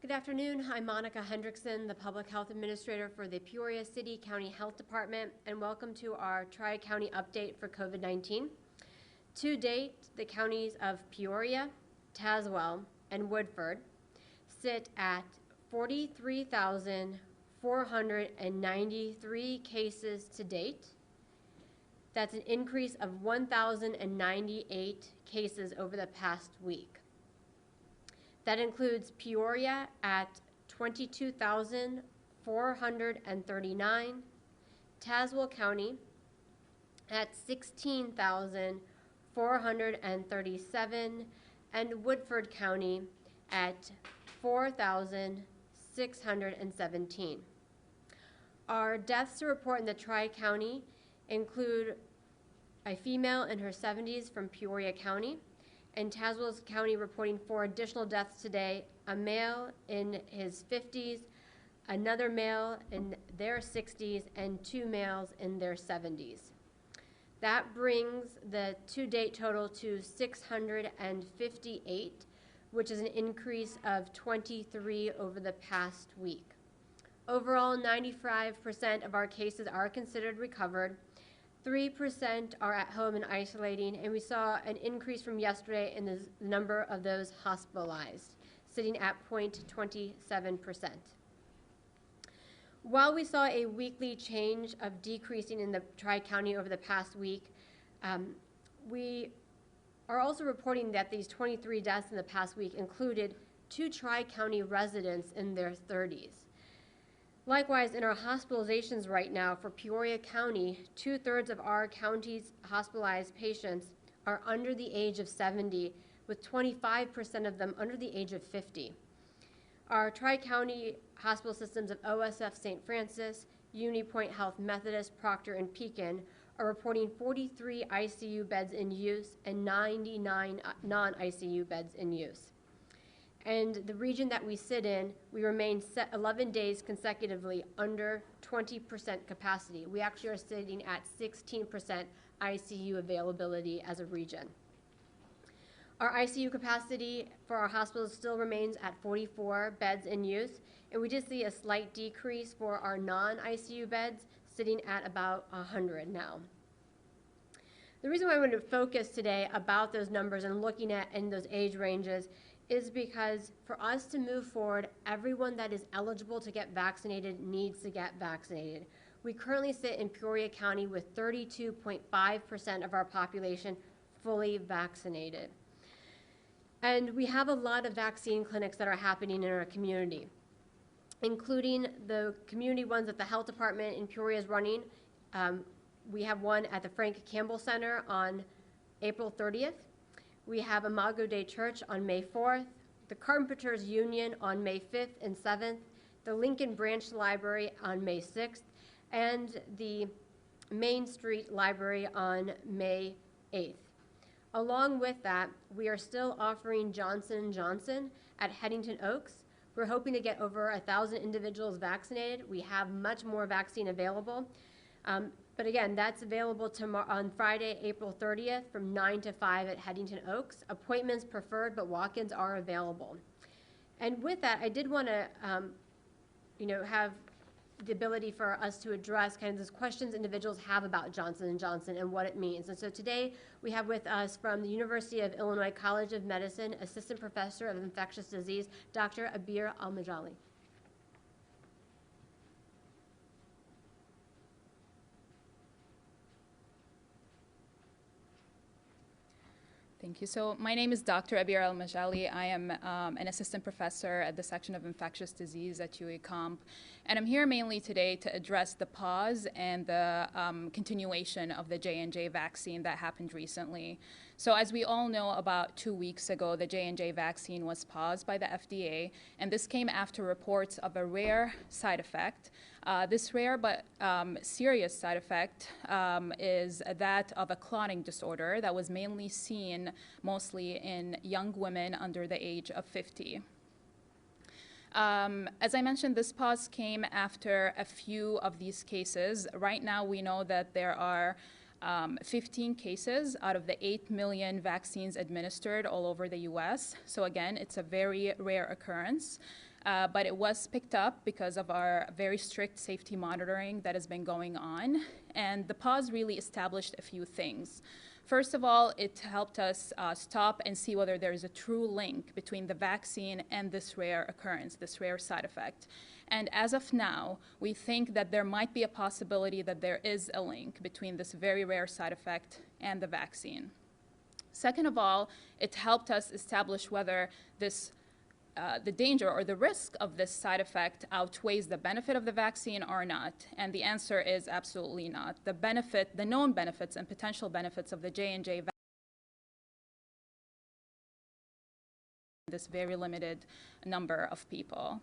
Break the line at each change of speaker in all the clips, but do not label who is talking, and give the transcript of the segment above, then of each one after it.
Good afternoon. I'm Monica Hendrickson, the Public Health Administrator for the Peoria City County Health Department, and welcome to our Tri-County update for COVID-19. To date, the counties of Peoria, Tazewell, and Woodford sit at 43,493 cases to date. That's an increase of 1,098 cases over the past week. That includes Peoria at 22,439, Tazewell County at 16,437, and Woodford County at 4,617. Our deaths to report in the Tri-County include a female in her 70s from Peoria County, and Tazewell County reporting 4 additional deaths today, a male in his 50s, another male in their 60s, and 2 males in their 70s. That brings the to-date total to 658, which is an increase of 23 over the past week. Overall, 95% of our cases are considered recovered. 3% are at home and isolating, and we saw an increase from yesterday in the number of those hospitalized, sitting at 0.27%. While we saw a weekly change of decreasing in the Tri-County over the past week, we are also reporting that these 23 deaths in the past week included 2 Tri-County residents in their 30s. Likewise, in our hospitalizations right now for Peoria County, 2/3 of our county's hospitalized patients are under the age of 70, with 25% of them under the age of 50. Our Tri-County hospital systems of OSF St. Francis, UniPoint Health Methodist, Proctor, and Pekin are reporting 43 ICU beds in use and 99 non-ICU beds in use. And the region that we sit in, we remain 11 days consecutively under 20% capacity. We actually are sitting at 16% ICU availability as a region. Our ICU capacity for our hospitals still remains at 44 beds in use, and we did see a slight decrease for our non-ICU beds, sitting at about 100 now. The reason why I wanted to focus today about those numbers and looking at in those age ranges is because for us to move forward, everyone that is eligible to get vaccinated needs to get vaccinated. We currently sit in Peoria County with 32.5% of our population fully vaccinated. And we have a lot of vaccine clinics that are happening in our community, including the community ones that the health department in Peoria is running. We have one at the Frank Campbell Center on April 30th. We have Imago Dei Church on May 4th, the Carpenters Union on May 5th and 7th, the Lincoln Branch Library on May 6th, and the Main Street Library on May 8th. Along with that, we are still offering Johnson & Johnson at Headington Oaks. We're hoping to get over 1,000 individuals vaccinated. We have much more vaccine available. But again, that's available on Friday, April 30th from 9 to 5 at Headington Oaks. Appointments preferred, but walk-ins are available. And with that, I did want to have the ability for us to address kind of those questions individuals have about Johnson & Johnson and what it means. And so today we have with us from the University of Illinois College of Medicine, Assistant Professor of Infectious Disease, Dr. Abir AlMajali.
Thank you. So my name is Dr. Abir AlMajali. I am an assistant professor at the section of infectious disease at UAComp. And I'm here mainly today to address the pause and the continuation of the J&J vaccine that happened recently. So as we all know, about 2 weeks ago, the J&J vaccine was paused by the FDA, and this came after reports of a rare side effect. This rare but serious side effect is that of a clotting disorder that was mainly seen mostly in young women under the age of 50. As I mentioned, this pause came after a few of these cases. Right now, we know that there are 15 cases out of the 8 million vaccines administered all over the US. So again, it's a very rare occurrence. but it was picked up because of our very strict safety monitoring that has been going on. And the pause really established a few things. First of all, it helped us stop and see whether there is a true link between the vaccine and this rare occurrence, this rare side effect. And as of now, we think that there might be a possibility that there is a link between this very rare side effect and the vaccine. Second of all, it helped us establish whether this the danger or the risk of this side effect outweighs the benefit of the vaccine or not, and the answer is absolutely not. The benefit, the known benefits and potential benefits of the J&J vaccine, this very limited number of people.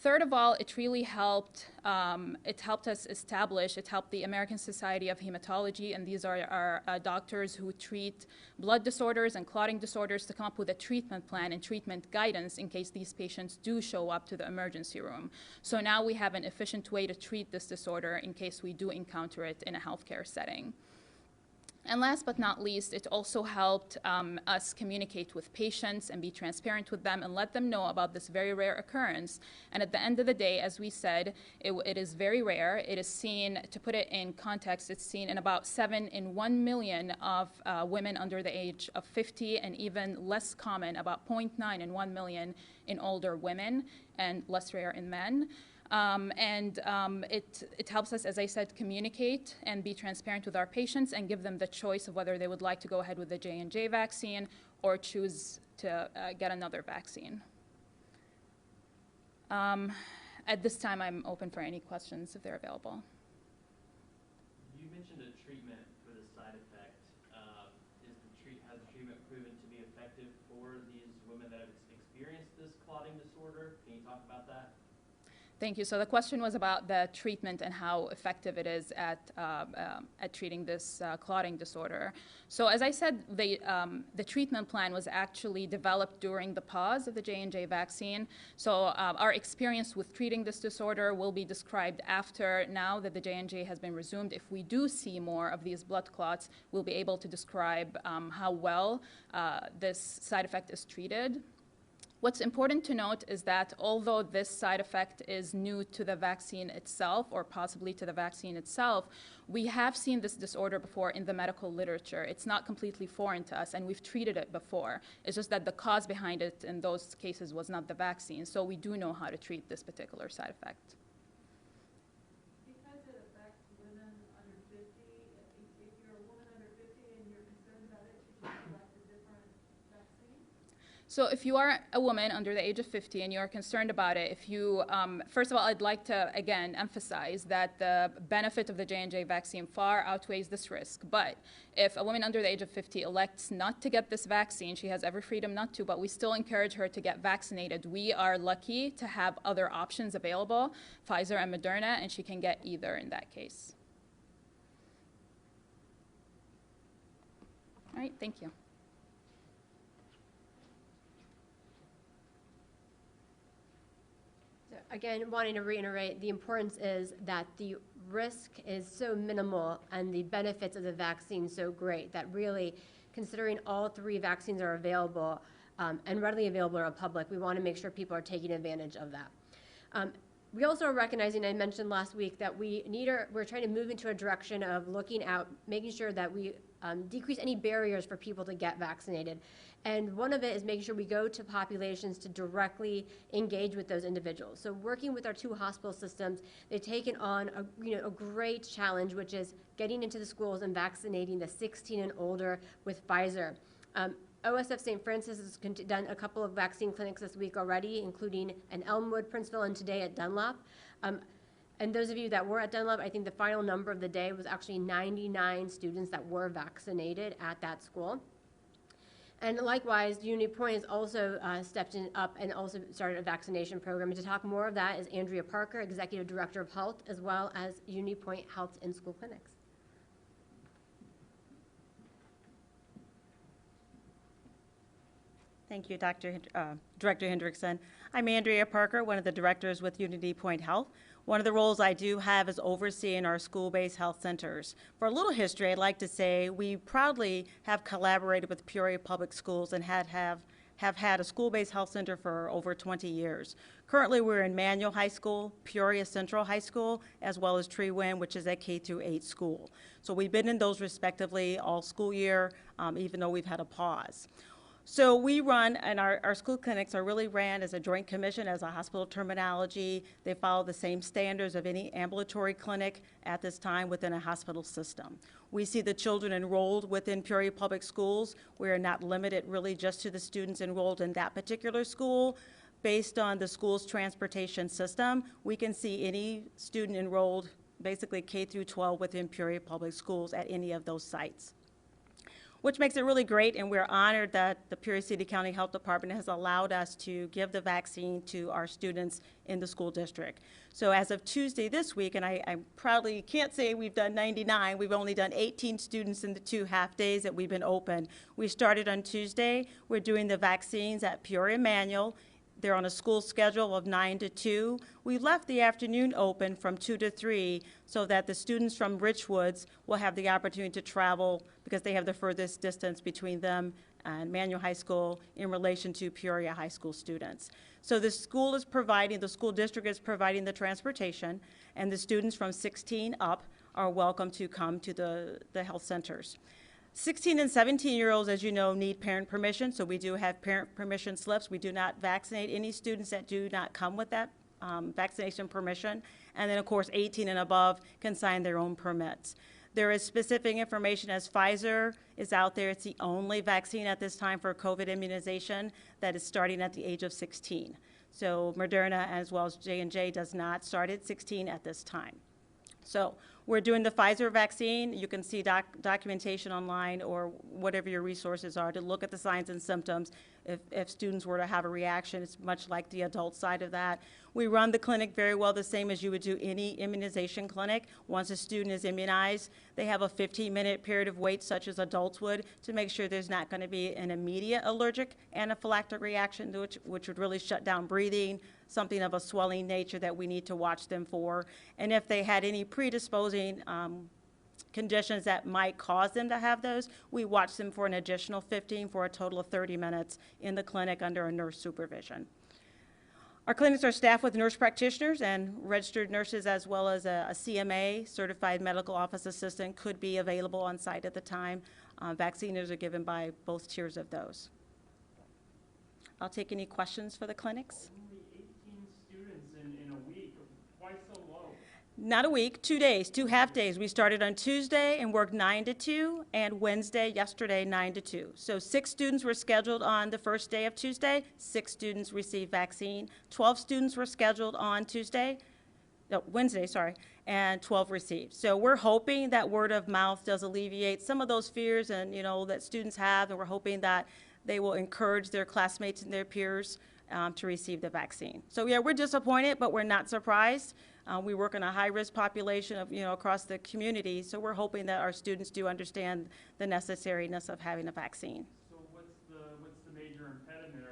Third of all, it really helped, us establish, it helped the American Society of Hematology, and these are our doctors who treat blood disorders and clotting disorders, to come up with a treatment plan and treatment guidance in case these patients do show up to the emergency room. So now we have an efficient way to treat this disorder in case we do encounter it in a healthcare setting. And last but not least, it also helped us communicate with patients and be transparent with them and let them know about this very rare occurrence. And at the end of the day, as we said, it is very rare. It is seen, to put it in context, it's seen in about 7 in 1 million of women under the age of 50, and even less common, about 0.9 in 1 million in older women, and less rare in men. It helps us, as I said, communicate and be transparent with our patients and give them the choice of whether they would like to go ahead with the J&J vaccine or choose to get another vaccine. At this time, I'm open for any questions if they're available.
You mentioned a treatment for the side effect. Has the treatment proven to be effective for these women that have experienced this clotting disorder? Can you talk about that?
Thank you. So the question was about the treatment and how effective it is at treating this clotting disorder. So as I said, the treatment plan was actually developed during the pause of the J&J vaccine. So our experience with treating this disorder will be described after, now that the J&J has been resumed. If we do see more of these blood clots, we'll be able to describe how well this side effect is treated. What's important to note is that although this side effect is new to the vaccine itself, or possibly to the vaccine itself, we have seen this disorder before in the medical literature. It's not completely foreign to us, and we've treated it before. It's just that the cause behind it in those cases was not the vaccine, so we do know how to treat this particular side effect.
Because it affects women under 50, if you're a woman under 50 and you're concerned about it, should you select a different vaccine?
So if you are a woman under the age of 50 and you're concerned about it, if you, first of all, I'd like to, again, emphasize that the benefit of the J&J vaccine far outweighs this risk. But if a woman under the age of 50 elects not to get this vaccine, she has every freedom not to, but we still encourage her to get vaccinated. We are lucky to have other options available, Pfizer and Moderna, and she can get either in that case. All right, thank you.
Again, wanting to reiterate, the importance is that the risk is so minimal and the benefits of the vaccine so great that really, considering all 3 vaccines are available and readily available in our public, we want to make sure people are taking advantage of that. We also are recognizing, I mentioned last week, that we're trying to move into a direction of looking at making sure that we decrease any barriers for people to get vaccinated. And one of it is making sure we go to populations to directly engage with those individuals. So working with our 2 hospital systems, they've taken on a great challenge, which is getting into the schools and vaccinating the 16 and older with Pfizer. OSF St. Francis has done a couple of vaccine clinics this week already, including in Elmwood, Princeville, and today at Dunlop. And those of you that were at Dunlop, I think the final number of the day was actually 99 students that were vaccinated at that school. And likewise, Unity Point has also stepped up and also started a vaccination program. And to talk more of that is Andrea Parker, Executive Director of Health, as well as Unity Point Health in-school clinics.
Thank you, Director Hendrickson. I'm Andrea Parker, one of the directors with Unity Point Health. One of the roles I do have is overseeing our school-based health centers. For a little history, I'd like to say we proudly have collaborated with Peoria Public Schools and have have had a school-based health center for over 20 years. Currently, we're in Manual High School, Peoria Central High School, as well as Tree Wind, which is a K-8 school. So we've been in those respectively all school year, even though we've had a pause. So we run, and our school clinics are really ran as a joint commission, as a hospital terminology. They follow the same standards of any ambulatory clinic at this time within a hospital system. We see the children enrolled within Peoria Public Schools. We are not limited really just to the students enrolled in that particular school. Based on the school's transportation system, we can see any student enrolled, basically K through 12 within Peoria Public Schools at any of those sites, which makes it really great, and we're honored that the Peoria City County Health Department has allowed us to give the vaccine to our students in the school district. So as of Tuesday this week, and I proudly can't say we've done 99, we've only done 18 students in the 2 half days that we've been open. We started on Tuesday. We're doing the vaccines at Peoria Manual. They're on a school schedule of 9 to 2. We left the afternoon open from 2 to 3 so that the students from Richwoods will have the opportunity to travel because they have the furthest distance between them and Manual High School in relation to Peoria High School students. So the school district is providing the transportation, and the students from 16 up are welcome to come to the health centers. 16 and 17-year-olds, as you know, need parent permission, so we do have parent permission slips. We do not vaccinate any students that do not come with that vaccination permission. And then, of course, 18 and above can sign their own permits. There is specific information as Pfizer is out there. It's the only vaccine at this time for COVID immunization that is starting at the age of 16. So Moderna, as well as J&J, does not start at 16 at this time. So we're doing the Pfizer vaccine. You can see documentation online or whatever your resources are to look at the signs and symptoms. If students were to have a reaction, it's much like the adult side of that. We run the clinic very well the same as you would do any immunization clinic. Once a student is immunized, they have a 15-minute period of wait, such as adults would, to make sure there's not going to be an immediate allergic anaphylactic reaction, which would really shut down breathing, something of a swelling nature that we need to watch them for. And if they had any predisposing conditions that might cause them to have those, we watch them for an additional 15 for a total of 30 minutes in the clinic under a nurse supervision. Our clinics are staffed with nurse practitioners and registered nurses, as well as a CMA, certified medical office assistant, could be available on site at the time. Vaccines are given by both tiers of those. I'll take any questions for the clinics.
Only 18 students in a week. Why so low?
Not a week, 2 days, 2 half days. We started on Tuesday and worked 9 to 2, and Wednesday, yesterday, 9 to 2. So 6 students were scheduled on the first day of Tuesday. 6 students received vaccine. 12 students were scheduled on Wednesday, and 12 received. So we're hoping that word of mouth does alleviate some of those fears and, that students have, and we're hoping that they will encourage their classmates and their peers to receive the vaccine. So yeah, we're disappointed, but we're not surprised. We work in a high-risk population of, across the community, so we're hoping that our students do understand the necessariness of having a vaccine.
So what's the major impediment?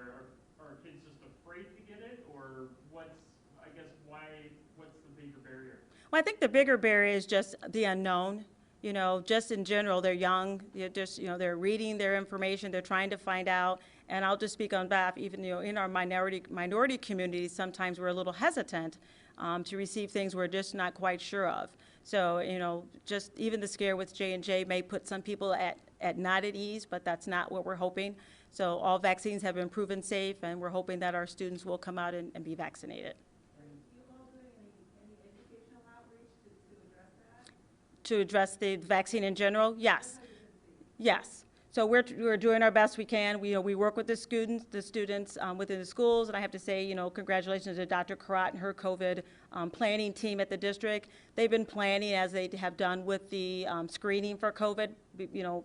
Are kids just afraid to get it, or what's the bigger barrier?
Well, I think the bigger barrier is just the unknown. Just in general, they're young, they're reading their information, they're trying to find out. And I'll just speak on behalf, even, in our minority community, sometimes we're a little hesitant to receive things we're just not quite sure of. So, just even the scare with J&J may put some people not at ease, but that's not what we're hoping. So all vaccines have been proven safe, and we're hoping that our students will come out and be vaccinated. To address the vaccine in general? Yes. Yes. So we're doing our best we can. We work with the students within the schools, and I have to say, congratulations to Dr. Karat and her COVID planning team at the district. They've been planning as they have done with the screening for COVID,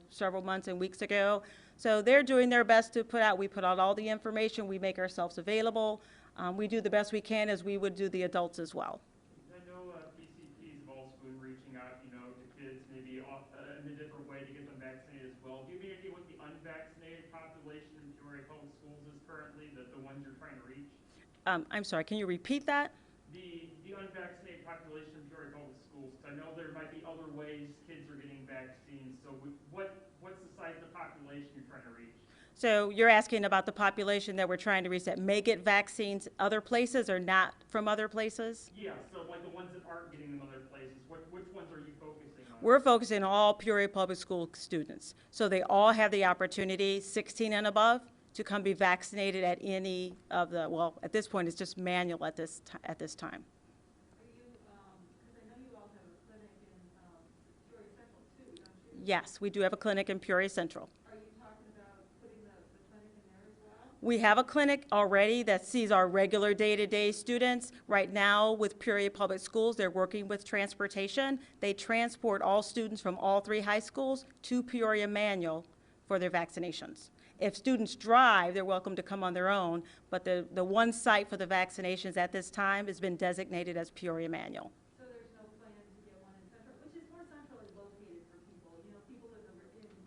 several months and weeks ago. So they're doing their best to we put out all the information, we make ourselves available. We do the best we can as we would do the adults as well.
I know PCPs have also been reaching out, to kids maybe in a different way to get them vaccinated as well. Do you have any idea what the unvaccinated population in Peoria Public Schools is currently, the ones you're trying to reach?
I'm sorry, can you repeat that?
The unvaccinated population in Peoria Public Schools, 'cause I know there might be other ways kids are getting vaccines. So what's the size of the population you're trying to reach?
So you're asking about the population that we're trying to reach that may get vaccines other places or not from other places?
Yeah, so like the ones that aren't getting them other places, which ones are you focusing on?
We're focusing on all Peoria Public School students. So they all have the opportunity, 16 and above, to come be vaccinated at any of the, well, at this point, it's just manual at this time.
Are you, because I know you all have a clinic in Peoria Central too, don't you?
Yes, we do have a clinic in Peoria Central.
Are you talking about putting the clinic in there as well?
We have a clinic already that sees our regular day-to-day students. Right now, with Peoria Public Schools, they're working with transportation. They transport all students from all 3 high schools to Peoria Manual for their vaccinations. If students drive, they're welcome to come on their own, but the one site for the vaccinations at this time has been designated as Peoria Manual.
So there's no plan to get one in Central, which is more centrally located for people. You know, people in the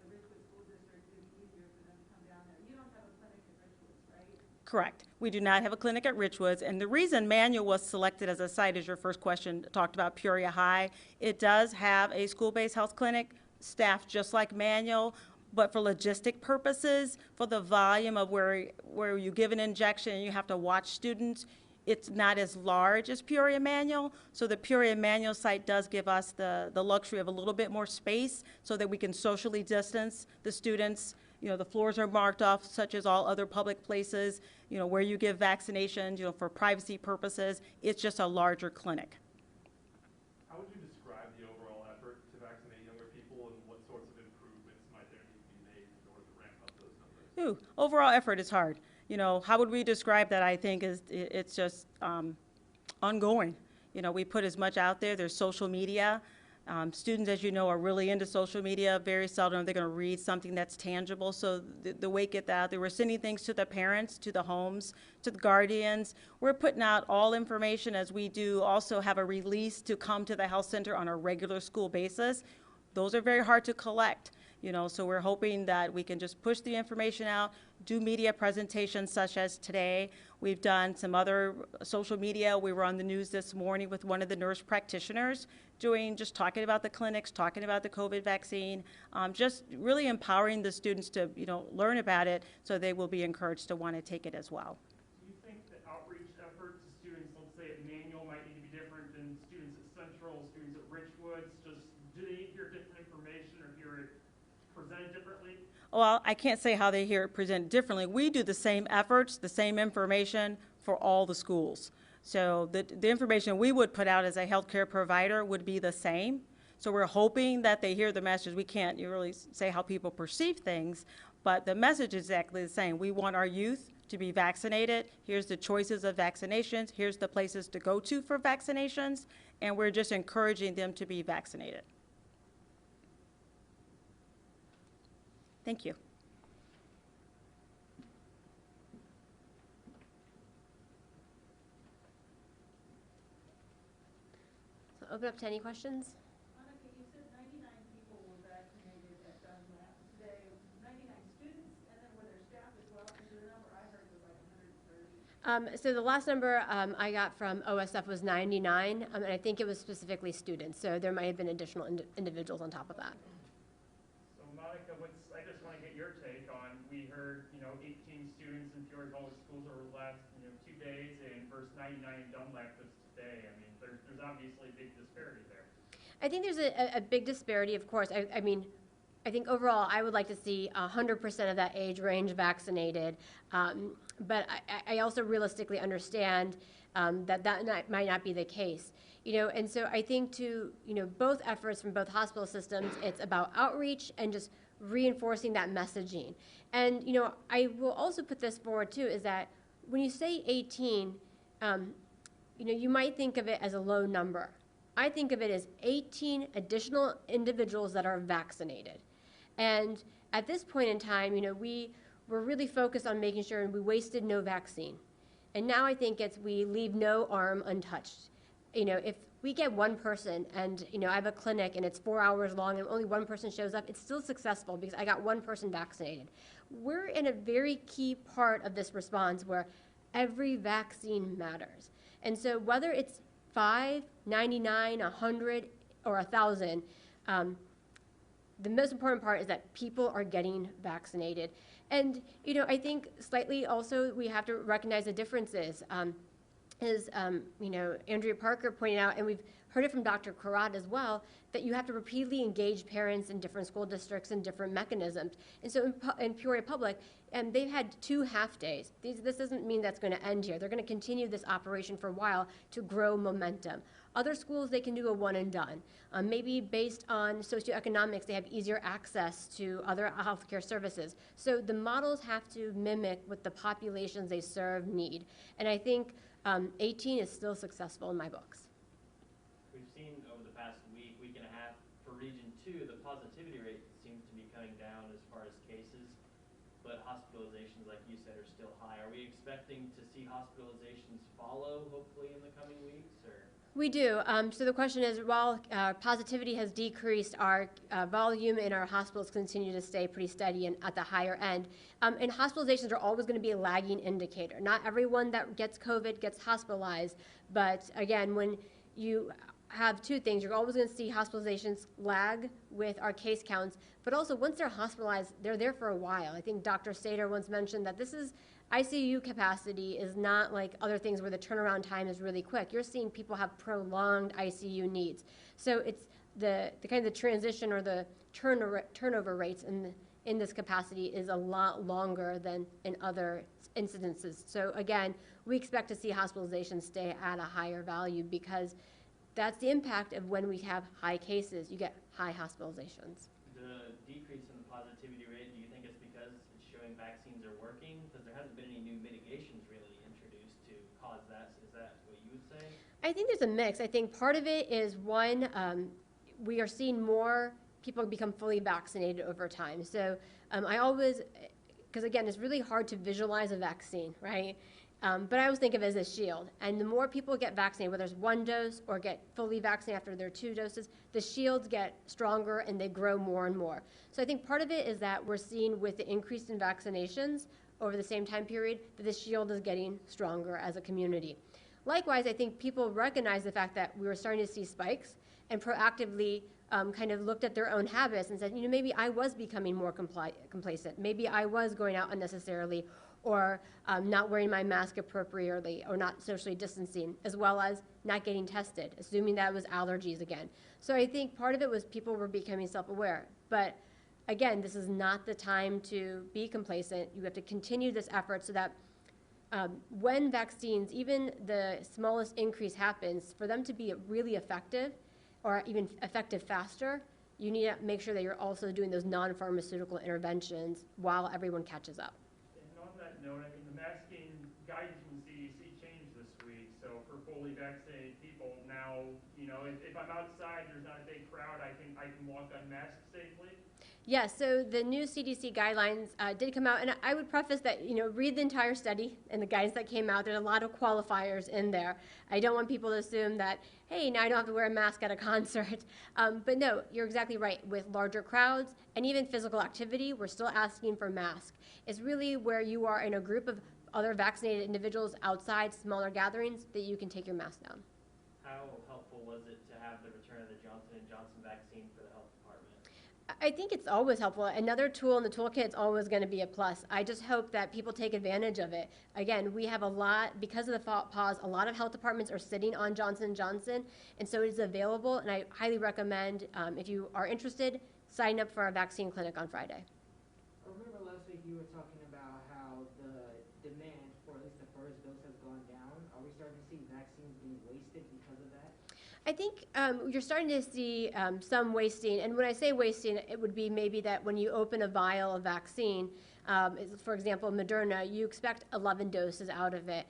Ridgewood School District, it'd be easier for them to come down there. You don't have a clinic in Ridgewood, right?
Correct. We do not have a clinic at Richwoods, and the reason Manual was selected as a site, as your first question talked about Peoria High, it does have a school-based health clinic staffed just like Manual, but for logistic purposes, for the volume of where you give an injection and you have to watch students, it's not as large as Peoria Manual. So the Peoria Manual site does give us the luxury of a little bit more space so that we can socially distance the students. You know, the floors are marked off, such as all other public places, you know, where you give vaccinations, you know, for privacy purposes. It's just a larger clinic.
How would you describe the overall effort to vaccinate younger people, and what sorts of improvements might there need to be made in order to ramp up those numbers?
Overall effort is hard. You know, how would we describe that? I think it's just ongoing. You know, we put as much out there. There's social media. Students, as you know, are really into social media. Very seldom are they going to read something that's tangible. So the way to get that out there, we're sending things to the parents, to the homes, to the guardians. We're putting out all information as we do also have a release to come to the health center on a regular school basis. Those are very hard to collect. You know, so we're hoping that we can just push the information out, do media presentations such as today. We've done some other social media. We were on the news this morning with one of the nurse practitioners just talking about the clinics, talking about the COVID vaccine, just really empowering the students to, you know, learn about it so they will be encouraged to want to take it as well.
Do you think the outreach effort to students, let's say at Manual, might need to be different than students at Central, students at Richwoods? Do they hear different information or hear it presented differently?
Well, I can't say how they hear it presented differently. We do the same efforts, the same information for all the schools. So the information we would put out as a healthcare provider would be the same. So we're hoping that they hear the message. We can't really say how people perceive things, but the message is exactly the same. We want our youth to be vaccinated. Here's the choices of vaccinations. Here's the places to go to for vaccinations. And we're just encouraging them to be vaccinated. Thank you.
So open up to any questions?
Monica, you said 99 people were vaccinated at Dunlap today, 99 students, and then were there staff as well? Because the number I heard was like 130.
So the last number I got from OSF was 99, and I think it was specifically students. So there might have been additional individuals on top of that.
So Monica, I just want to get your take on, we heard, 18 students in Peoria Public Schools over the last, 2 days, and versus 99 in Dunlap just today. I mean, there's obviously a big disparity there.
I think there's a big disparity, of course. I mean, I think overall I would like to see 100% of that age range vaccinated, but I also realistically understand that might not be the case. And so I think both efforts from both hospital systems, it's about outreach and just reinforcing that messaging. And, I will also put this forward too, is that when you say 18, you might think of it as a low number. I think of it as 18 additional individuals that are vaccinated. And at this point in time, we were really focused on making sure we wasted no vaccine. And now I think we leave no arm untouched. If we get one person and, I have a clinic and it's 4 hours long and only one person shows up, it's still successful because I got one person vaccinated. We're in a very key part of this response where every vaccine matters. And so whether it's 5, 99, 100, or 1,000, the most important part is that people are getting vaccinated. And, I think slightly also we have to recognize the differences. Andrea Parker pointed out, and we've heard it from Dr. Karat as well, that you have to repeatedly engage parents in different school districts and different mechanisms. And so in Peoria Public, they've had 2 half-days. This doesn't mean that's going to end here. They're going to continue this operation for a while to grow momentum. Other schools, they can do a one and done. Maybe based on socioeconomics, they have easier access to other healthcare services. So the models have to mimic what the populations they serve need. And I think 18 is still successful in my books.
We've seen over the past week and a half, for Region 2, the positivity rate seems to be coming down as far as cases, but hospitalizations, like you said, are still high. Are we expecting to see hospitalizations follow, hopefully, in the coming weeks, or?
We do. So the question is, while positivity has decreased, our volume in our hospitals continue to stay pretty steady and at the higher end. And hospitalizations are always going to be a lagging indicator. Not everyone that gets COVID gets hospitalized, but again, when you have 2 things, you're always going to see hospitalizations lag with our case counts, but also once they're hospitalized, they're there for a while. I think Dr. Sater once mentioned that this is ICU capacity is not like other things where the turnaround time is really quick. You're seeing people have prolonged ICU needs. So it's the kind of the transition or the turnover rates in this capacity is a lot longer than in other incidences. So again, we expect to see hospitalizations stay at a higher value because that's the impact of when we have high cases. You get high hospitalizations.
The decrease in the positivity rate, do you think it's because it's showing vaccines are working? Because there hasn't been any new mitigations really introduced to cause that. Is that what you would say?
I think there's a mix. I think part of it is one, we are seeing more people become fully vaccinated over time. So I always, because again, it's really hard to visualize a vaccine, right? But I always think of it as a shield. And the more people get vaccinated, whether it's 1 dose or get fully vaccinated after their 2 doses, the shields get stronger and they grow more and more. So I think part of it is that we're seeing with the increase in vaccinations over the same time period that the shield is getting stronger as a community. Likewise, I think people recognize the fact that we were starting to see spikes and proactively kind of looked at their own habits and said, maybe I was becoming more complacent. Maybe I was going out unnecessarily or not wearing my mask appropriately or not socially distancing, as well as not getting tested, assuming that it was allergies again. So I think part of it was people were becoming self-aware. But again, this is not the time to be complacent. You have to continue this effort so that when vaccines, even the smallest increase happens, for them to be really effective or even effective faster, you need to make sure that you're also doing those non-pharmaceutical interventions while everyone catches up.
And on that note, I mean, the masking guidance from the CDC changed this week. So for fully vaccinated people now, if I'm outside, there's not a big crowd, I can walk unmasked safely.
Yes, so the new CDC guidelines did come out, and I would preface that, read the entire study and the guidance that came out. There's a lot of qualifiers in there. I don't want people to assume that, hey, now I don't have to wear a mask at a concert. But no, you're exactly right. With larger crowds and even physical activity, we're still asking for masks. It's really where you are in a group of other vaccinated individuals outside smaller gatherings that you can take your mask down.
How helpful was it to have the return of the Johnson & Johnson vaccine for the health department?
I think it's always helpful. Another tool in the toolkit is always going to be a plus. I just hope that people take advantage of it. Again, we have a lot, because of the pause, a lot of health departments are sitting on Johnson & Johnson, and so it is available, and I highly recommend, if you are interested, sign up for our vaccine clinic on Friday.
I remember last week you were talking about how the demand for at least the first dose has gone down. Are we starting to see vaccines being wasted because of that?
I think you're starting to see some wasting, and when I say wasting, it would be maybe that when you open a vial of vaccine, for example, Moderna, you expect 11 doses out of it.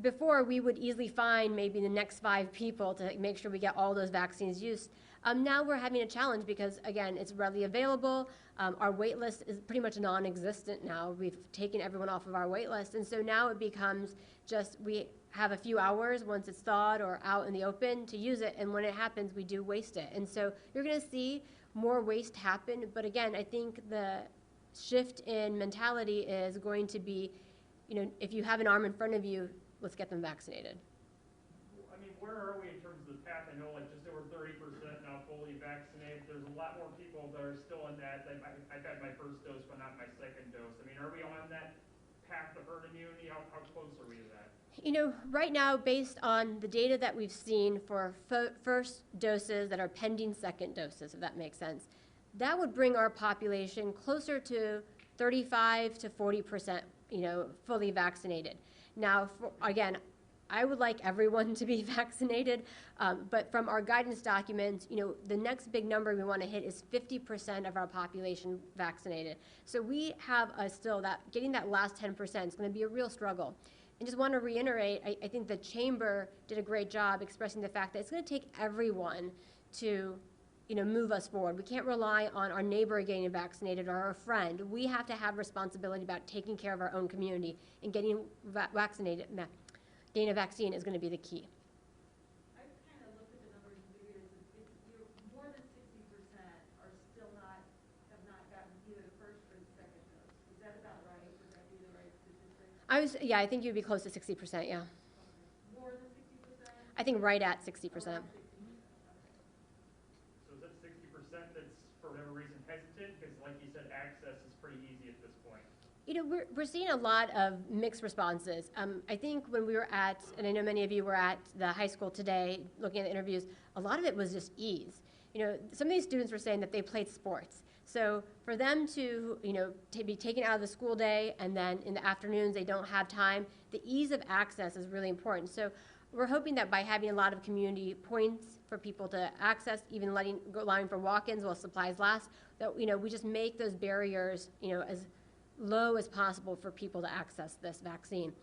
Before we would easily find maybe the next 5 people to make sure we get all those vaccines used. Now we're having a challenge because, again, it's readily available. Our wait list is pretty much non-existent now. We've taken everyone off of our wait list, and so now it becomes just we have a few hours once it's thawed or out in the open to use it, and when it happens, we do waste it. And so you're going to see more waste happen, but again, I think the shift in mentality is going to be, if you have an arm in front of you, let's get them vaccinated.
I mean, where are we in terms of the path? I know just over 30% now fully vaccinated. There's a lot more people that are still in that. I've had my first dose, but not my second dose. I mean, are we on that path to herd immunity? How close are we to that?
You know, right now, based on the data that we've seen for first doses that are pending second doses, if that makes sense, that would bring our population closer to 35 to 40%, you know, fully vaccinated. Now, again, I would like everyone to be vaccinated, but from our guidance documents, you know, the next big number we want to hit is 50% of our population vaccinated. So we have still that, getting that last 10% is going to be a real struggle. And just want to reiterate, I think the chamber did a great job expressing the fact that it's going to take everyone to, you know, move us forward. We can't rely on our neighbor getting vaccinated or our friend. We have to have responsibility about taking care of our own community, and getting vaccinated. Getting a vaccine is going to be the key.
I kind of looked at the numbers and figured you're more than 60% are still have not gotten either the first or the second dose. Is that about right? Would that be the right statistic?
Yeah, I think you'd be close to 60%, yeah.
More than 60%?
I think right at 60%.
So is that 60% that's, for whatever reason, hesitant? Because like you said, access is pretty easy at this point.
You know, we're seeing a lot of mixed responses. I think when we were at, and I know many of you were at the high school today looking at the interviews, a lot of it was just ease. You know, some of these students were saying that they played sports. So for them to, you know, to be taken out of the school day and then in the afternoons they don't have time, the ease of access is really important. So we're hoping that by having a lot of community points for people to access, even allowing for walk-ins while supplies last, that, you know, we just make those barriers, you know, as low as possible for people to access this vaccine.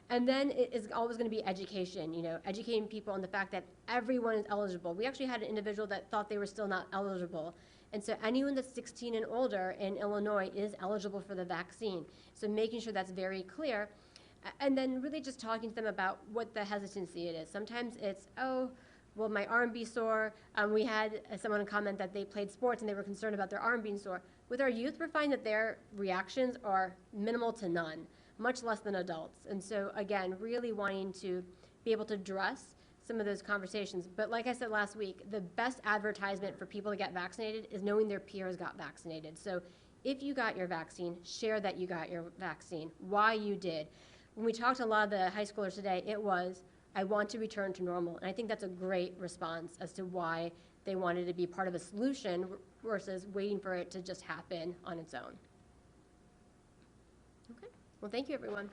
And then it is always going to be education, you know, educating people on the fact that everyone is eligible. We actually had an individual that thought they were still not eligible. And so anyone that's 16 and older in Illinois is eligible for the vaccine. So making sure that's very clear. And then really just talking to them about what the hesitancy it is. Sometimes it's, oh, well, my arm be sore. We had someone comment that they played sports and they were concerned about their arm being sore. With our youth, we're finding that their reactions are minimal to none, much less than adults. And so, again, really wanting to be able to address some of those conversations. But like I said last week, the best advertisement for people to get vaccinated is knowing their peers got vaccinated. So if you got your vaccine, share that you got your vaccine, why you did. When we talked to a lot of the high schoolers today, it was, I want to return to normal. And I think that's a great response as to why they wanted to be part of a solution versus waiting for it to just happen on its own. Okay, well, thank you, everyone.